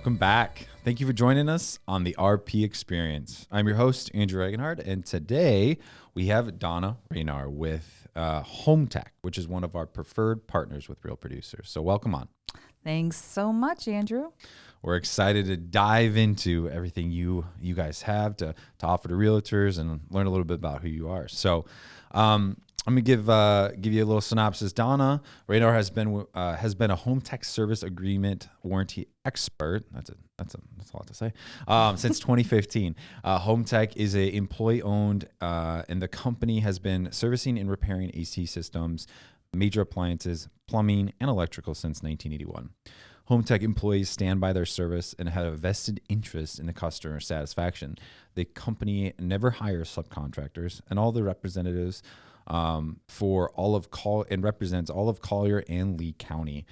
Welcome back. Thank you for joining us on the RP Experience. I'm your host, Andrew Regenhard, and today we have Donna Raynor with Home Tech, which is one of our preferred partners with Real Producers. So welcome on. Thanks so much, Andrew. We're excited to dive into everything you guys have to offer to realtors and learn a little bit about who you are. So I'm gonna give you a little synopsis. Donna Raynor has been a home tech service agreement warranty expert. That's a lot to say. Since 2015, Home Tech is a employee owned, and the company has been servicing and repairing AC systems, major appliances, plumbing, and electrical since 1981. Home Tech employees stand by their service and have a vested interest in the customer satisfaction. The company never hires subcontractors, and all the representatives for all of represents all of Collier and Lee County,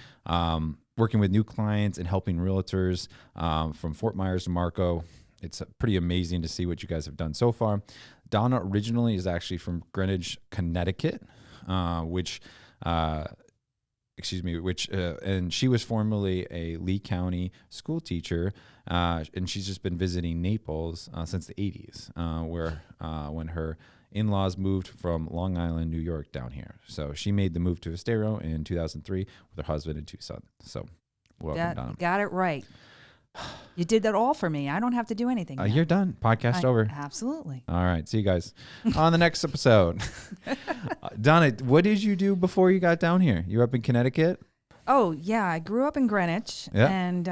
working with new clients and helping realtors from Fort Myers to Marco. It's pretty amazing to see what you guys have done so far. Donna originally is actually from Greenwich, Connecticut, and she was formerly a Lee County school teacher, and she's just been visiting Naples since the 80s, when her in-laws moved from Long Island, New York down here. So she made the move to Estero in 2003 with her husband and two sons. So welcome, Donna. Got it right. You did that all for me. I don't have to do anything. You're done. Podcast over. Absolutely. All right. See you guys on the next episode. Donna, what did you do before you got down here? You were up in Connecticut? Oh, yeah. I grew up in Greenwich Yeah. and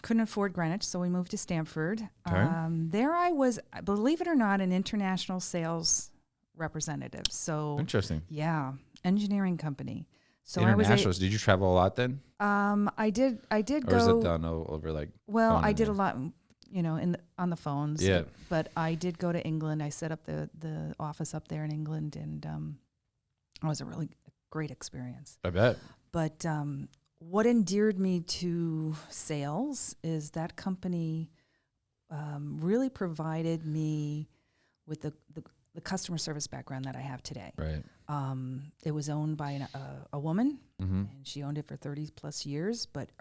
couldn't afford Greenwich, so we moved to Stamford. Okay. There I was, believe it or not, an international sales representative. So Interesting. yeah, engineering company. So Internationals. Did you travel a lot then? I did Or go. is it done over like? Well, phone I and did a then- lot, on the phones. Yeah. But I did go to England. I set up the office up there in England, and it was a really great experience. I bet. But what endeared me to sales is that company really provided me with the customer service background that I have today. Right. It was owned by a woman, Mm-hmm. and she owned it for 30 plus years. But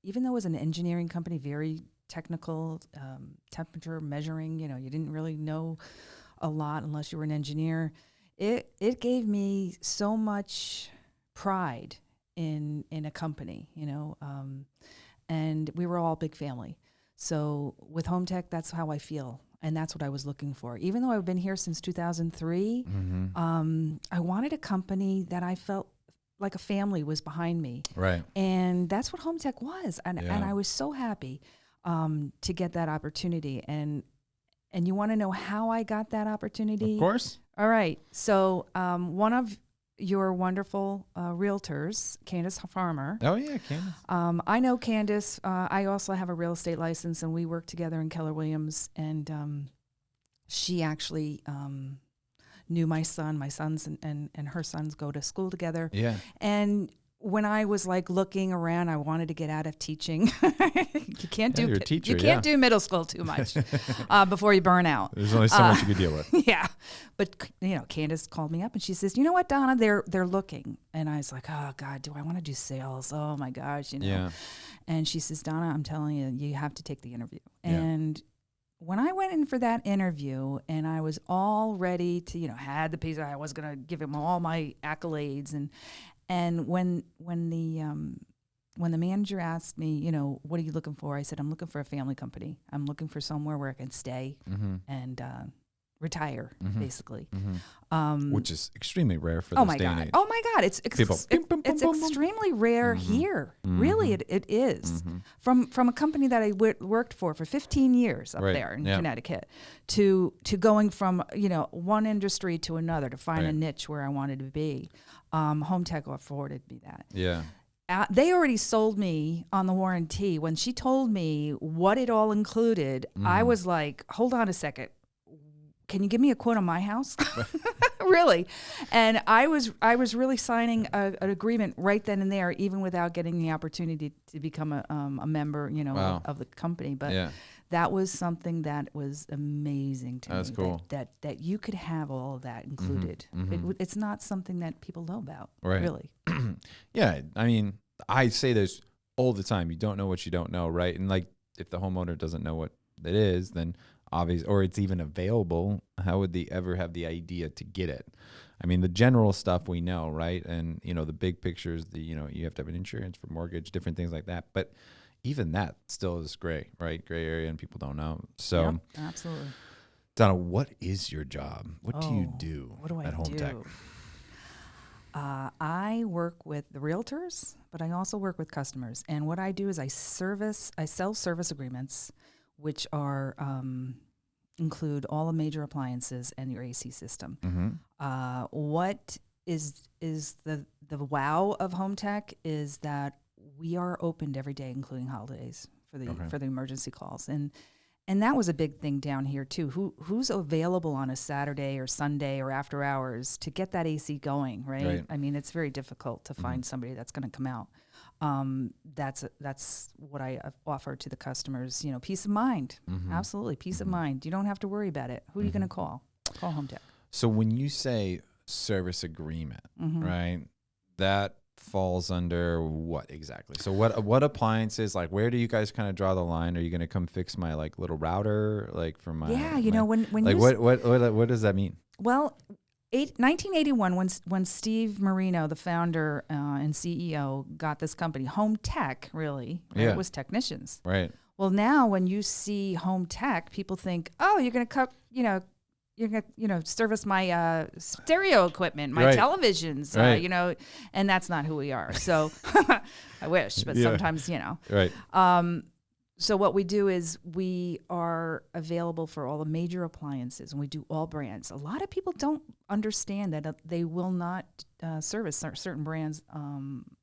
even though it was an engineering company, very technical, temperature measuring, you didn't really know a lot unless you were an engineer. It gave me so much pride in a company, and we were all a big family. So with Home Tech, that's how I feel. And that's what I was looking for. Even though I've been here since 2003, I wanted a company that I felt like a family was behind me. Right. And that's what Home Tech was. And Yeah. I was so happy to get that opportunity. And you want to know how I got that opportunity? Of course. All right. So one of your wonderful realtors, Candace Farmer. Oh yeah, Candace. I know Candace. I also have a real estate license, and we work together in Keller Williams. And she actually knew my sons and her sons go to school together. Yeah. And when I was like looking around, I wanted to get out of teaching. You can't you're a teacher, you can't do middle school too much before you burn out. There's only so much you could deal with. Yeah. But, Candace called me up and she says, you know what, Donna, they're looking. And I was like, oh, God, do I want to do sales? Oh, my gosh, Yeah. And she says, Donna, I'm telling you, you have to take the interview. Yeah. And when I went in for that interview and I was all ready to, had the piece, I was going to give him all my accolades. And when the manager asked me, what are you looking for? I said, I'm looking for a family company. I'm looking for somewhere where I can stay and retire, basically. Which is extremely rare for this day and age. Oh my God! It's People, boom, boom, it's boom, boom, boom. extremely rare here. Really, it is. From a company that I worked for 15 years up Right. there in Yeah. Connecticut to going from one industry to another to find Right. a niche where I wanted to be. Home Tech afforded me that. Yeah. They already sold me on the warranty. When she told me what it all included, I was like, hold on a second. Can you give me a quote on my house? Really? And I was really signing an agreement right then and there, even without getting the opportunity to become a member, Wow. of the company. But Yeah. that was something that was amazing to me. That's cool. That you could have all of that included. It's not something that people know about, Right. really. Yeah. I mean, I say there's all the time. You don't know what you don't know, right? And like, if the homeowner doesn't know what it is, then obvious, or it's even available, how would they ever have the idea to get it? I mean, the general stuff we know, right? And, you know, the big pictures, you have to have an insurance for mortgage, different things like that. But even that still is gray, right? Gray area, and people don't know. So, Yep, absolutely. Donna, what is your job? What do you do what do I at Home do? Tech? I work with the realtors, but I also work with customers. And what I do is I sell service agreements, which are include all the major appliances and your AC system. Mm-hmm. What is the wow of Home Tech is that we are opened every day, including holidays for the emergency calls. And that was a big thing down here too. Who's available on a Saturday or Sunday or after hours to get that AC going, right? I mean, it's very difficult to find somebody that's going to come out. That's what I offer to the customers. You know, peace of mind. Absolutely, peace of mind. You don't have to worry about it. Who are you going to call? Call Home Tech. So when you say service agreement, right, that falls under what exactly? So what appliances, like, where do you guys kind of draw the line? Are you going to come fix my like little router, like for my when like what does that mean? Well, 1981, when Steve Marino, the founder and CEO, got this company, Home Tech, really, right? It was technicians, right? Well, now when you see Home Tech, people think, oh, you're going to you're going to service my stereo equipment, my televisions, and that's not who we are. So I wish, but sometimes, Right. So what we do is we are available for all the major appliances, and we do all brands. A lot of people don't understand that they will not service certain brands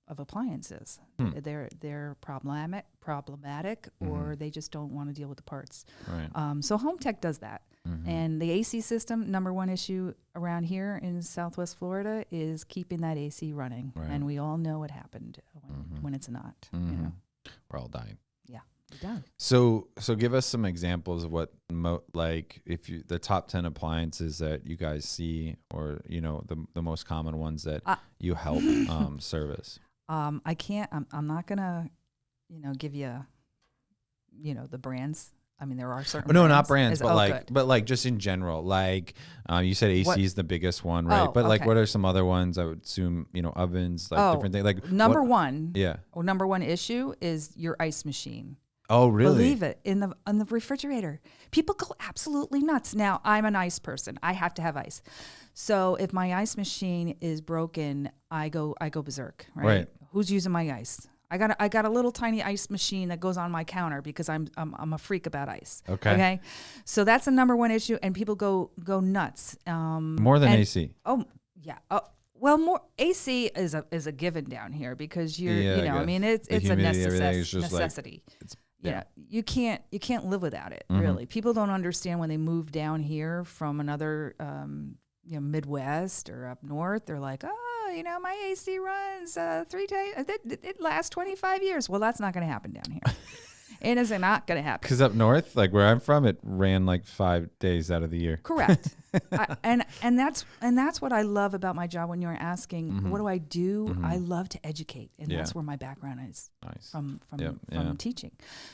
of appliances. They're problematic, or they just don't want to deal with the parts. Right. So Home Tech does that. And the AC system, number one issue around here in Southwest Florida is keeping that AC running. Right. And we all know what happened when it's not. We're all dying. Yeah, we're done. So give us some examples of what the top 10 appliances that you guys see, or the most common ones that you help service. I can't. I'm not gonna give you the brands. I mean, there are certain. No, brands. not brands, Good. but like just in general. Like you said, AC is the biggest one, right? But like, what are some other ones? I would assume ovens, like different things. Like number one issue is your ice machine. Oh, really? Believe it, on the refrigerator, people go absolutely nuts. Now, I'm an ice person. I have to have ice. So if my ice machine is broken, I go berserk. Right? Who's using my ice? I got a little tiny ice machine that goes on my counter because I'm a freak about ice. Okay. So that's the number one issue, and people go nuts. More than AC. Oh yeah. Well, more AC is a given down here because I mean it's a necessity. You can't live without it. Really, people don't understand when they move down here from another Midwest or up north. They're like, my AC runs 3 days. It lasts 25 years. Well, that's not going to happen down here. It is not going to happen. Because up north, like where I'm from, it ran like 5 days out of the year. Correct. And that's what I love about my job. When you're asking, what do I do? I love to educate, and that's where my background is. Nice. From teaching.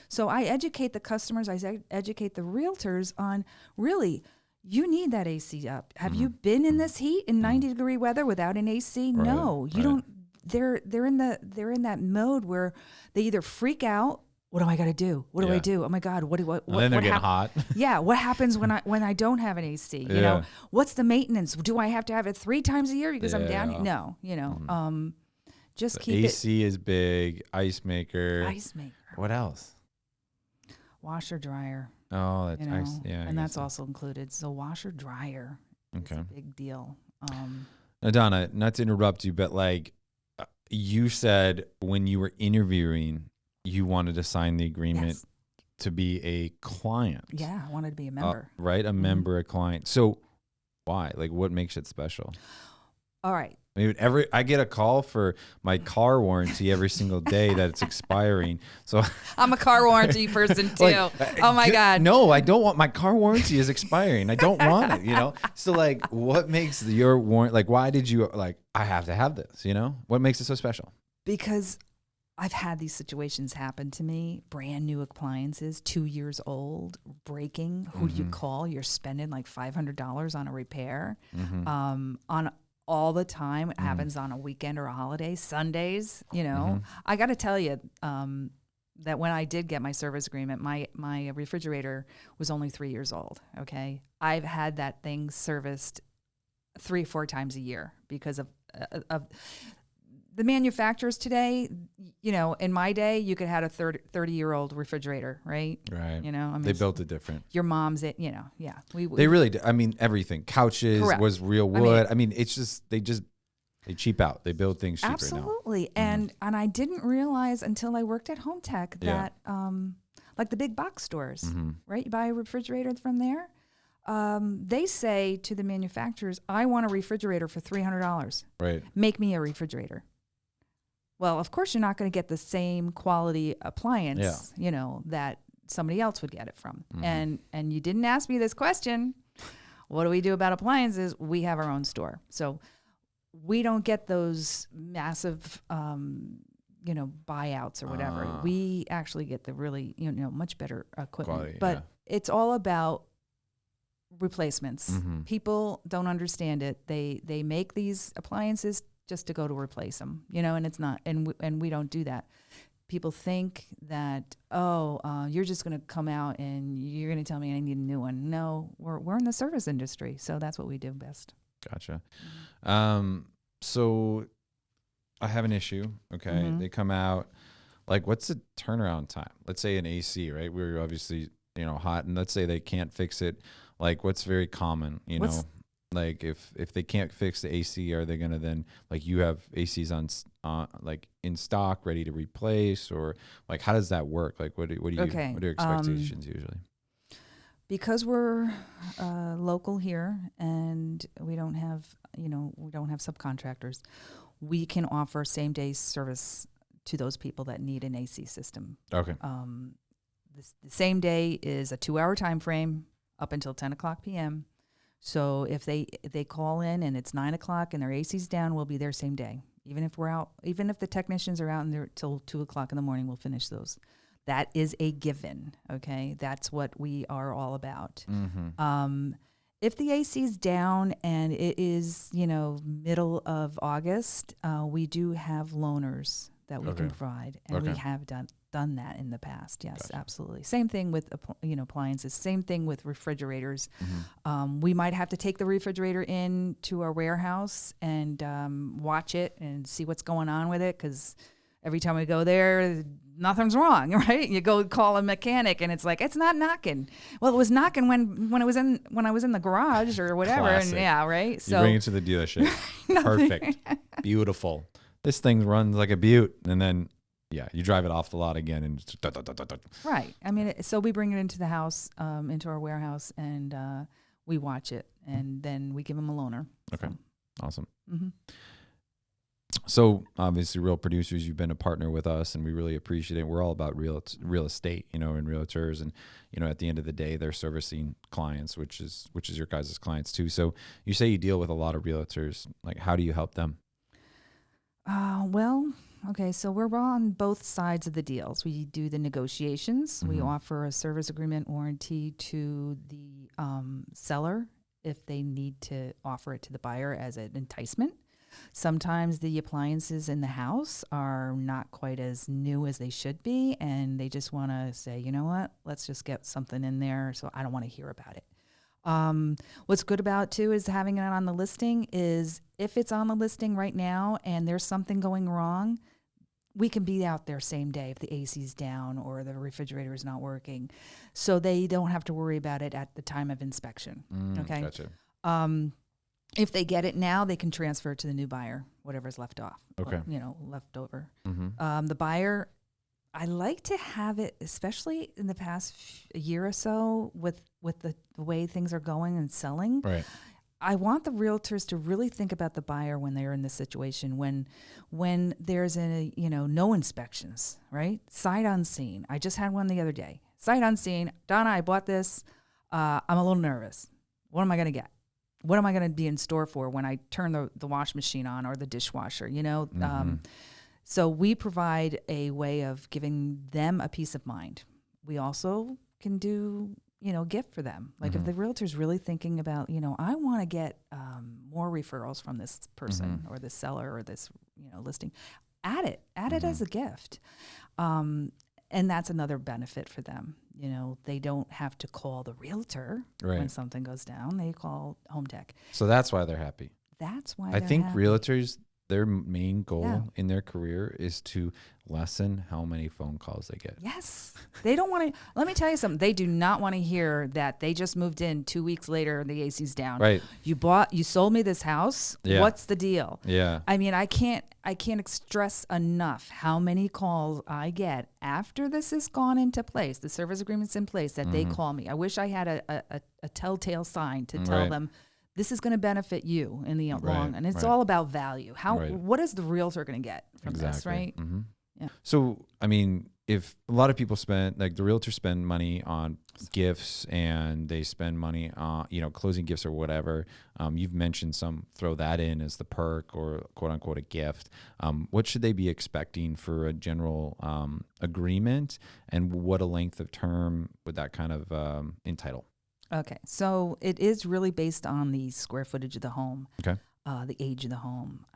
So I educate the customers. I educate the realtors on really. You need that AC up. Have you been in this heat in 90-degree weather without an AC? Right. No, you don't. They're in that mode where they either freak out. What do I got to do? What do I do? Oh my God! What? And then they're getting hot. Yeah. What happens when I don't have an AC? What's the maintenance? Do I have to have it 3 times a year because I'm down here? No. Just keep AC is big. Ice maker. What else? Washer, dryer. Oh, that's nice. Yeah, and that's also included. So washer, dryer. Okay, a big deal. Now, Donna, not to interrupt you, but like you said when you were interviewing, you wanted to sign the agreement to be a client. Yeah, I wanted to be a member. Right, a member, a client. So why? Like, what makes it special? All right. I mean, I get a call for my car warranty every single day that it's expiring. So I'm a car warranty person too. Oh my God. No, I don't want my car warranty is expiring. I don't want it, So like what makes your warrant, like why did you like, I have to have this, What makes it so special? Because I've had these situations happen to me, brand new appliances, 2 years old, breaking. Who do you call? You're spending like $500 on a repair on all the time. It happens on a weekend or a holiday, Sundays, you know. I got to tell you that when I did get my service agreement, my refrigerator was only 3 years old, okay? I've had that thing serviced 3 or 4 times a year because of the manufacturers today. You know, in my day, you could have a 30-year-old refrigerator, right? Right. You know, I mean, they built it different. Your mom's, you know, yeah. They really did. I mean, everything. Couches Correct. was real wood. I mean, it's just they cheap out. They build things cheaper absolutely. now. And I didn't realize until I worked at Home Tech that like the big box stores, right? You buy a refrigerator from there. They say to the manufacturers, I want a refrigerator for $300. Right. Make me a refrigerator. Well, of course, you're not going to get the same quality appliance, you know, that somebody else would get it from. And you didn't ask me this question. What do we do about appliances? We have our own store. So we don't get those massive, you know, buyouts or whatever. We actually get the really, you know, much better equipment. Quality, but it's all about replacements. People don't understand it. They make these appliances just to go to replace them, you know, and it's not, and we don't do that. People think that, you're just going to come out and you're going to tell me I need a new one. No, we're in the service industry, so that's what we do best. Gotcha. So I have an issue. Okay, they come out. Like, what's the turnaround time? Let's say an AC, right? We're obviously, you know, hot, and let's say they can't fix it. Like, what's very common, you know? Like, if they can't fix the AC, are they gonna then, like, you have ACs on like in stock, ready to replace, or like how does that work? Like, what are your expectations usually? Because we're local here and we don't have subcontractors, we can offer same day service to those people that need an AC system. Okay. The same day is a 2-hour time frame up until 10 o'clock p.m. So if they call in and it's 9 o'clock and their AC's down, we'll be there same day. Even if we're out, even if the technicians are out and they're till 2 o'clock in the morning, we'll finish those. That is a given. Okay, that's what we are all about. If the AC's down and it is, you know, middle of August, we do have loaners that we can provide, and we have done that in the past. Yes, gotcha. Absolutely. Same thing with appliances. Same thing with refrigerators. We might have to take the refrigerator in to our warehouse and watch it and see what's going on with it, because every time we go there, nothing's wrong, right? You go call a mechanic and it's like, it's not knocking. Well, it was knocking when I was in the garage or whatever. Classic. And yeah, right. So you bring it to the dealership. Perfect. Beautiful. This thing runs like a beaut, and then you drive it off the lot again, and right. I mean, so we bring it into the house, into our warehouse, and we watch it, and then we give them a loaner. Okay, awesome. So obviously, Real Producers, you've been a partner with us, and we really appreciate it. We're all about real estate, you know, and realtors, and you know, at the end of the day, they're servicing clients, which is your guys' clients too. So you say you deal with a lot of realtors. Like, how do you help them? Well, okay, so we're on both sides of the deals. We do the negotiations. We offer a service agreement warranty to the seller if they need to offer it to the buyer as an enticement. Sometimes the appliances in the house are not quite as new as they should be, and they just want to say, you know what, let's just get something in there, so I don't want to hear about it. What's good about too is having it on the listing is if it's on the listing right now and there's something going wrong, we can be out there same day if the AC's down or the refrigerator is not working, so they don't have to worry about it at the time of inspection. Okay. Gotcha. If they get it now, they can transfer it to the new buyer, whatever's left off. Okay. Or, left over. The buyer, I like to have it, especially in the past year or so with the way things are going and selling. Right. I want the realtors to really think about the buyer when they're in this situation, when there's no inspections, right? Sight unseen. I just had one the other day. Sight unseen. Donna, I bought this. I'm a little nervous. What am I going to get? What am I going to be in store for when I turn the wash machine on or the dishwasher? So we provide a way of giving them a peace of mind. We also can do, gift for them. Like if the realtor's really thinking about, I want to get more referrals from this person or this seller or this, listing, add it as a gift. And that's another benefit for them. They don't have to call the realtor when something goes down. They call Home Tech. So that's why they're happy. That's why I think happy. realtors, their main goal in their career is to lessen how many phone calls they get. Yes. They don't want to, let me tell you something. They do not want to hear that they just moved in 2 weeks later and the AC's down. Right. You sold me this house. Yeah. What's the deal? Yeah. I mean, I can't stress enough how many calls I get after this has gone into place, the service agreement's in place, that they call me. I wish I had a telltale sign to tell them, this is going to benefit you in the long, and it's all about value. What is the realtor going to get from this, right? Mm-hmm. Yeah. So, I mean, if a lot of people spend, like the realtors spend money on gifts and they spend money on, closing gifts or whatever. You've mentioned some throw that in as the perk or quote unquote a gift. What should they be expecting for a general agreement, and what a length of term would that kind of entitle? Okay, so it is really based on the square footage of the home, the age of the home.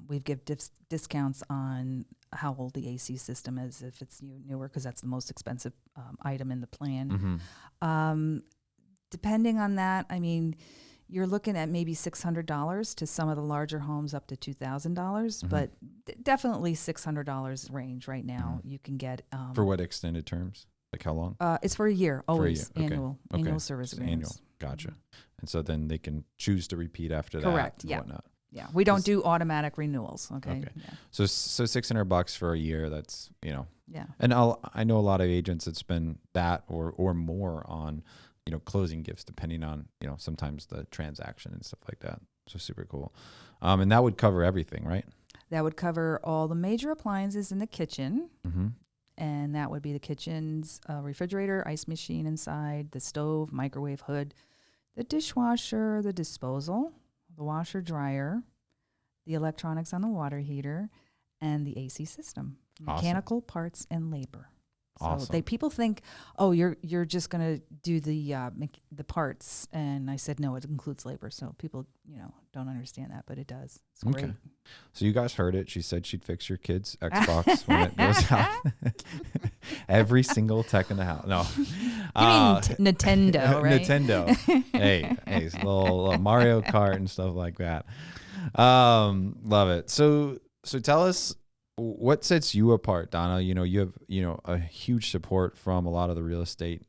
We give discounts on how old the AC system is, if it's newer, because that's the most expensive item in the plan. Depending on that, I mean, you're looking at maybe $600 to some of the larger homes up to $2,000, but definitely $600 range right now. You can get for what extended terms? Like how long? It's for a year, always for a year. annual service so agreements. Gotcha. And so then they can choose to repeat after that. Correct. And whatnot. Yeah, we don't do automatic renewals. Okay. Yeah. So $600 for a year. That's Yeah. And I know a lot of agents that spend that or more on closing gifts, depending on sometimes the transaction and stuff like that. So super cool. And that would cover everything, right? That would cover all the major appliances in the kitchen. Mm-hmm. And that would be the kitchen's refrigerator, ice machine inside, the stove, microwave hood, the dishwasher, the disposal, the washer dryer, the electronics on the water heater, and the AC system, mechanical parts and labor. So people think, oh, you're just going to do the parts, and I said no, it includes labor. So people don't understand that, but it does. It's great. Okay. So you guys heard it. She said she'd fix your kid's Xbox when it goes out. Every single tech in the house. No, you mean Nintendo, right? Nintendo. hey, little Mario Kart and stuff like that. Love it. So tell us, what sets you apart, Donna? You have, a huge support from a lot of the real estate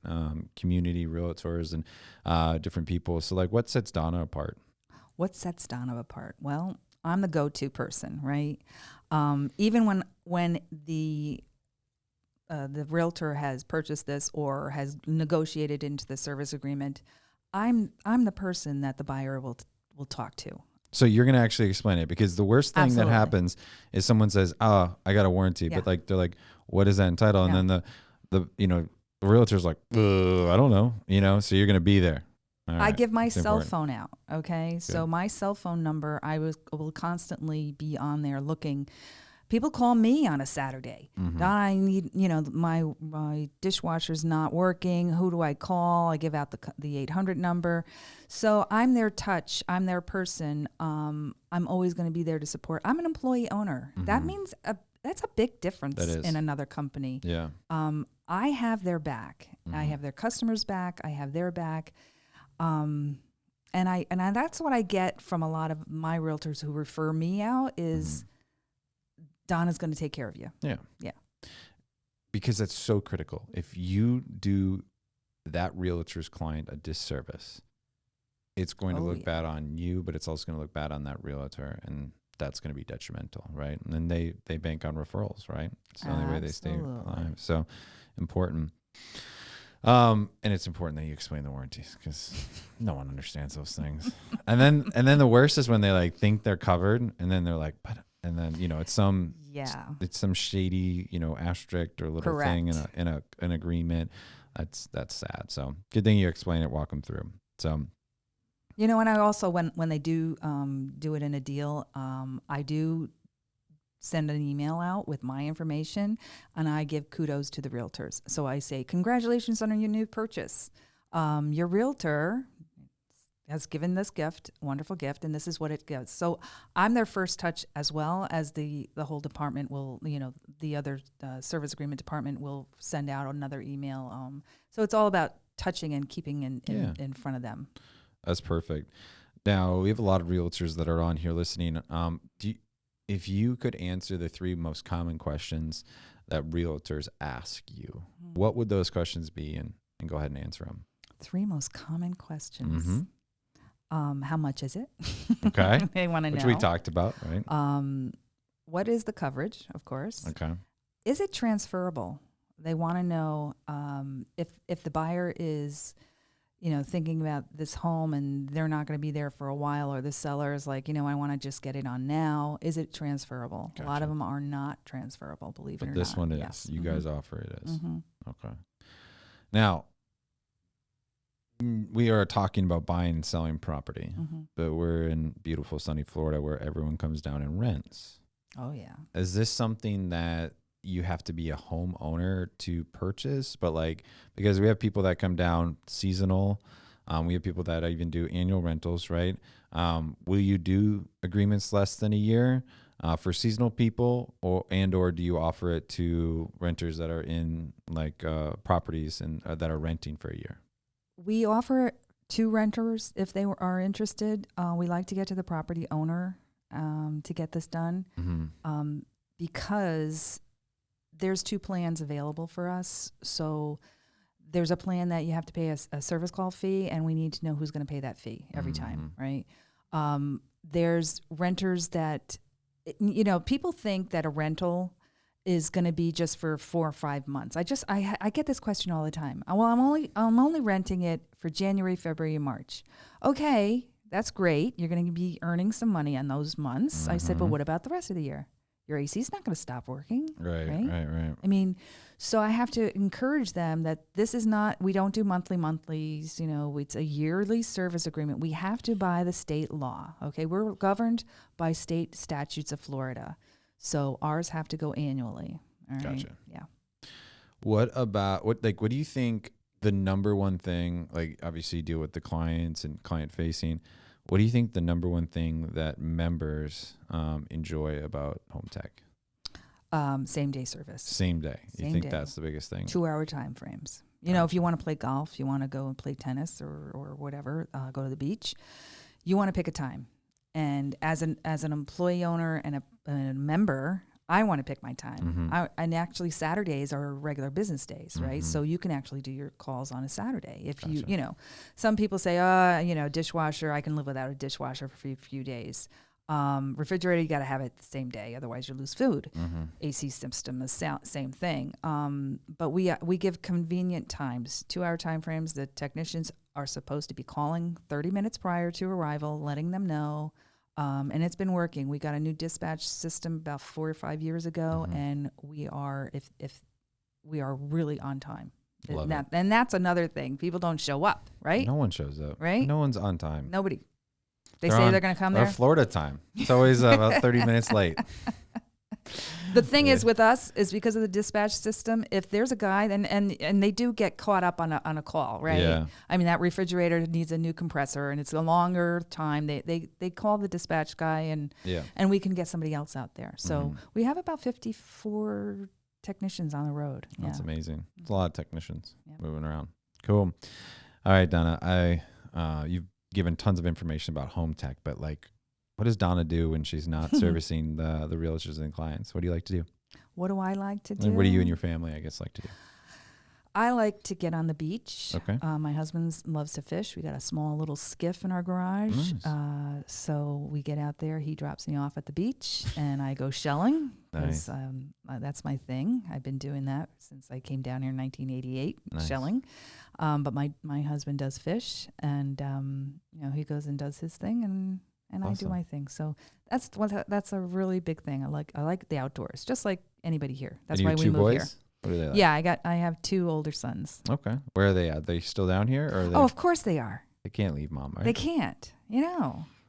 community, realtors and different people. So like, what sets Donna apart? What sets Donna apart? Well, I'm the go-to person, right? Even when the realtor has purchased this or has negotiated into the service agreement, I'm the person that the buyer will talk to. So you're going to actually explain it, because the worst thing that happens is someone says, "Oh, I got a warranty," but like they're like, "What is that entitled?" And then the realtor's like, "I don't know," So you're going to be there. I give my cell phone out. Okay, so my cell phone number, I will constantly be on there looking. People call me on a Saturday. I need, my dishwasher's not working. Who do I call? I give out the 800 number. So I'm their touch. I'm their person. I'm always going to be there to support. I'm an employee owner. That means that's a big difference in another company. Yeah. I have their back. I have their customers' back. I have their back. And that's what I get from a lot of my realtors who refer me out is. Donna's going to take care of you. Yeah. Yeah. Because that's so critical. If you do that realtor's client a disservice, it's going to look bad on you, but it's also going to look bad on that realtor, and that's going to be detrimental, right? And then they bank on referrals, right? It's the only way they stay alive. So important. And it's important that you explain the warranties, because no one understands those things. And then the worst is when they like think they're covered, and then they're like, but. And then it's some shady asterisk or little thing in an agreement. That's sad. So good thing you explain it, walk them through. So and I also when they do it in a deal, I do send an email out with my information, and I give kudos to the realtors. So I say, congratulations on your new purchase. Your realtor has given this gift, wonderful gift, and this is what it gives. So I'm their first touch, as well as the whole department will, the other service agreement department will send out another email. So it's all about touching and keeping in front of them. That's perfect. Now, we have a lot of realtors that are on here listening. If you could answer the 3 most common questions that realtors ask you, what would those questions be? And go ahead and answer them. 3 most common questions. How much is it? Okay. They want to know. Which we talked about, right? What is the coverage, of course? Okay. Is it transferable? They want to know if the buyer is, thinking about this home and they're not going to be there for a while, or the seller is like, I want to just get it on now. Is it transferable? Gotcha. A lot of them are not transferable, believe it or not. But this one is. Yes. You guys offer it as. Mm-hmm. Okay. Now, we are talking about buying and selling property, but we're in beautiful sunny Florida where everyone comes down and rents. Oh, yeah. Is this something that you have to be a homeowner to purchase? But because we have people that come down seasonal, we have people that even do annual rentals, right? Will you do agreements less than a year for seasonal people, or do you offer it to renters that are in properties and that are renting for a year? We offer it to renters if they are interested. We like to get to the property owner to get this done because there's 2 plans available for us. So there's a plan that you have to pay a service call fee, and we need to know who's going to pay that fee every time, right? There's renters that, people think that a rental is going to be just for 4 or 5 months. I get this question all the time. Well, I'm only renting it for January, February, and March. Okay, that's great. You're going to be earning some money on those months. I said, but what about the rest of the year? Your AC is not going to stop working. Right. I mean, so I have to encourage them that this is not, we don't do monthlies, it's a yearly service agreement. We have to by the state law. Okay. We're governed by state statutes of Florida. So ours have to go annually. All right. Gotcha. Yeah. What do you think the number one thing, obviously you deal with the clients and client facing, what do you think the number one thing that members enjoy about Home Tech? Same day service. Same day. You think that's the biggest thing? 2-hour time frames. If you want to play golf, you want to go and play tennis or whatever, go to the beach, you want to pick a time. And as an employee owner and a member, I want to pick my time. And actually Saturdays are regular business days, right? So you can actually do your calls on a Saturday. If gotcha. Some people say, dishwasher, I can live without a dishwasher for a few days. Refrigerator, you got to have it the same day, otherwise you lose food. AC system is same thing. But we give convenient times, 2-hour time frames. The technicians are supposed to be calling 30 minutes prior to arrival, letting them know. And it's been working. We got a new dispatch system about 4 or 5 years ago, and we are if we are really on time. And that's another thing. People don't show up, right? No one shows up. Right? No one's on time. Nobody. They're going to come there. Florida time. It's always about 30 minutes late. The thing is with us is because of the dispatch system, if there's a guy and they do get caught up on a call, right? Yeah. I mean, that refrigerator needs a new compressor and it's a longer time. They call the dispatch guy and we can get somebody else out there. So we have about 54 technicians on the road. That's amazing. It's a lot of technicians moving around. Cool. All right, Donna, you've given tons of information about Home Tech, but what does Donna do when she's not servicing the realtors and clients? What do you like to do? What do I like to do? And what do you and your family, I guess, like to do? I like to get on the beach. Okay. My husband loves to fish. We got a small little skiff in our garage. Nice. So we get out there. He drops me off at the beach, and I go shelling. Nice. That's my thing. I've been doing that since I came down here in 1988, nice. Shelling. But my husband does fish, and he goes and does his thing, and awesome. I do my thing. So that's a really big thing. I like the outdoors, just like anybody here. That's why we moved here. What are they like? Yeah, I have 2 older sons. Okay. Where are they at? Are they still down here? Or are they, of course they are. They can't leave mom, right? They can't,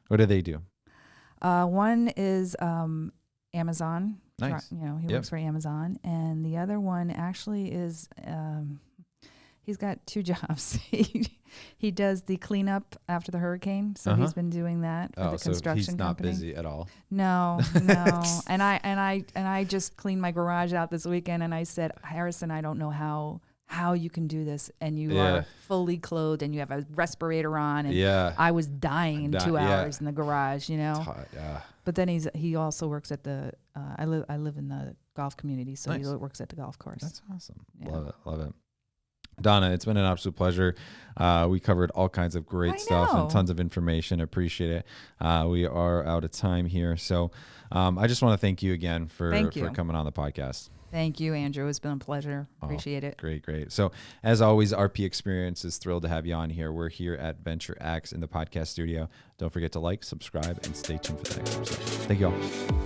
What do they do? One is Amazon Nice. He works for Amazon. And the other one actually is, he's got two jobs. He does the cleanup after the hurricane. So he's been doing that for the construction so he's not company. busy at all. No. and I just cleaned my garage out this weekend, and I said, Harrison, I don't know how you can do this, and you are fully clothed and you have a respirator on, and I was dying in 2 hours in the garage, But then he also works at the I live in the golf community, so he works at the golf course. That's awesome. Love it. Donna, it's been an absolute pleasure. We covered all kinds of great stuff and tons of information. Appreciate it. We are out of time here. So I just want to thank you again for coming on the podcast. Thank you, Andrew. It's been a pleasure. Appreciate it. Great. So as always, RP Experience is thrilled to have you on here. We're here at Venture X in the podcast studio. Don't forget to like, subscribe, and stay tuned for the next episode. Thank you all.